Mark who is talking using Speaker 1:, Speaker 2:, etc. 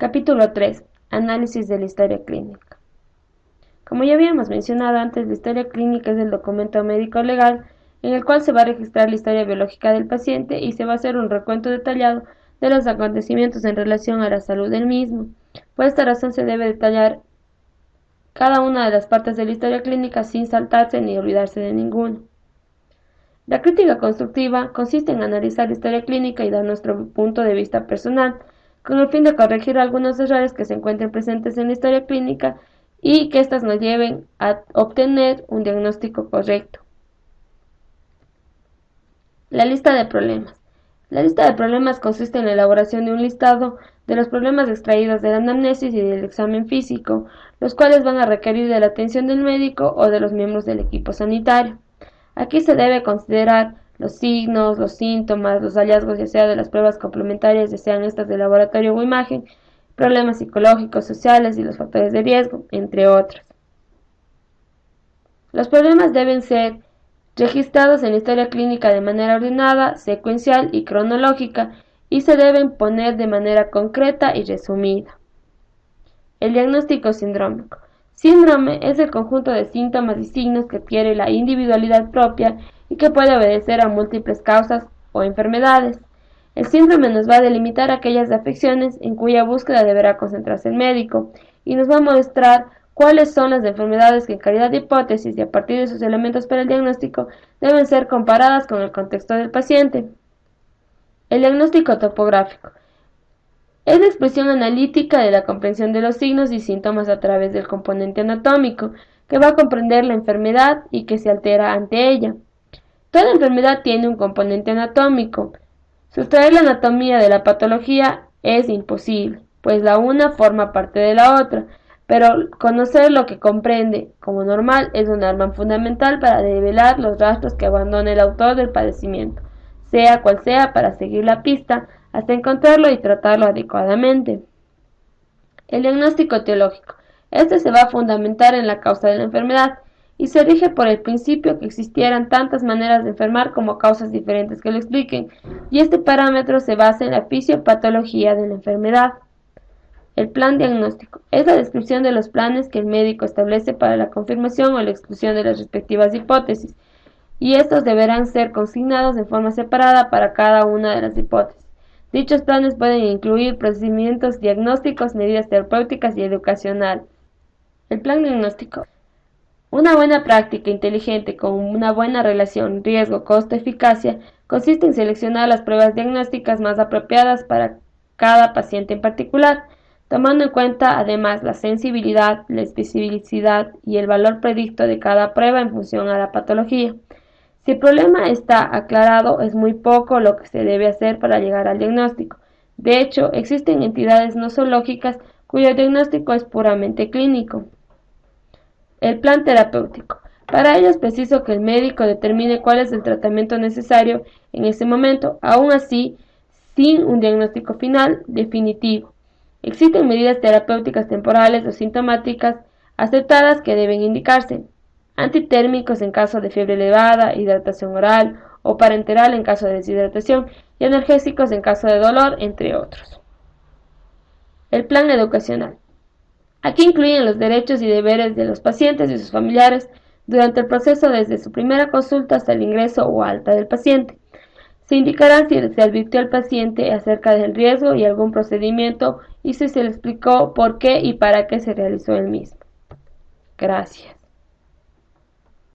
Speaker 1: Capítulo 3. Análisis de la historia clínica. Como ya habíamos mencionado antes, la historia clínica es el documento médico legal en el cual se va a registrar la historia biológica del paciente y se va a hacer un recuento detallado de los acontecimientos en relación a la salud del mismo. Por esta razón se debe detallar cada una de las partes de la historia clínica sin saltarse ni olvidarse de ninguna. La crítica constructiva consiste en analizar la historia clínica y dar nuestro punto de vista personal, con el fin de corregir algunos errores que se encuentren presentes en la historia clínica y que éstas nos lleven a obtener un diagnóstico correcto. La lista de problemas. La lista de problemas consiste en la elaboración de un listado de los problemas extraídos de la anamnesis y del examen físico, los cuales van a requerir de la atención del médico o de los miembros del equipo sanitario. Aquí se debe considerar los signos, los síntomas, los hallazgos ya sea de las pruebas complementarias, ya sean estas de laboratorio o imagen, problemas psicológicos, sociales y los factores de riesgo, entre otros. Los problemas deben ser registrados en la historia clínica de manera ordenada, secuencial y cronológica y se deben poner de manera concreta y resumida. El diagnóstico sindrómico. Síndrome es el conjunto de síntomas y signos que adquiere la individualidad propia y que puede obedecer a múltiples causas o enfermedades. El síndrome nos va a delimitar aquellas afecciones en cuya búsqueda deberá concentrarse el médico y nos va a mostrar cuáles son las enfermedades que en calidad de hipótesis y a partir de sus elementos para el diagnóstico deben ser comparadas con el contexto del paciente. El diagnóstico topográfico. Es la expresión analítica de la comprensión de los signos y síntomas a través del componente anatómico, que va a comprender la enfermedad y que se altera ante ella. Toda enfermedad tiene un componente anatómico. Sustraer la anatomía de la patología es imposible, pues la una forma parte de la otra, pero conocer lo que comprende como normal es un arma fundamental para develar los rastros que abandona el autor del padecimiento, sea cual sea, para seguir la pista hasta encontrarlo y tratarlo adecuadamente. El diagnóstico teológico. Este se va a fundamentar en la causa de la enfermedad y se rige por el principio que existieran tantas maneras de enfermar como causas diferentes que lo expliquen, y este parámetro se basa en la fisiopatología de la enfermedad. El plan diagnóstico es la descripción de los planes que el médico establece para la confirmación o la exclusión de las respectivas hipótesis, y estos deberán ser consignados en forma separada para cada una de las hipótesis. Dichos planes pueden incluir procedimientos diagnósticos, medidas terapéuticas y educacional. El plan diagnóstico. Una buena práctica inteligente con una buena relación riesgo-costo-eficacia consiste en seleccionar las pruebas diagnósticas más apropiadas para cada paciente en particular, tomando en cuenta además la sensibilidad, la especificidad y el valor predicto de cada prueba en función a la patología. Si el problema está aclarado, es muy poco lo que se debe hacer para llegar al diagnóstico. De hecho, existen entidades nosológicas cuyo diagnóstico es puramente clínico. El plan terapéutico. Para ello es preciso que el médico determine cuál es el tratamiento necesario en ese momento, aún así, sin un diagnóstico final definitivo. Existen medidas terapéuticas temporales o sintomáticas aceptadas que deben indicarse. Antitérmicos en caso de fiebre elevada, hidratación oral o parenteral en caso de deshidratación y analgésicos en caso de dolor, entre otros. El plan educacional. Aquí incluyen los derechos y deberes de los pacientes y sus familiares durante el proceso desde su primera consulta hasta el ingreso o alta del paciente. Se indicará si se advirtió al paciente acerca del riesgo y algún procedimiento y si se le explicó por qué y para qué se realizó el mismo. Gracias.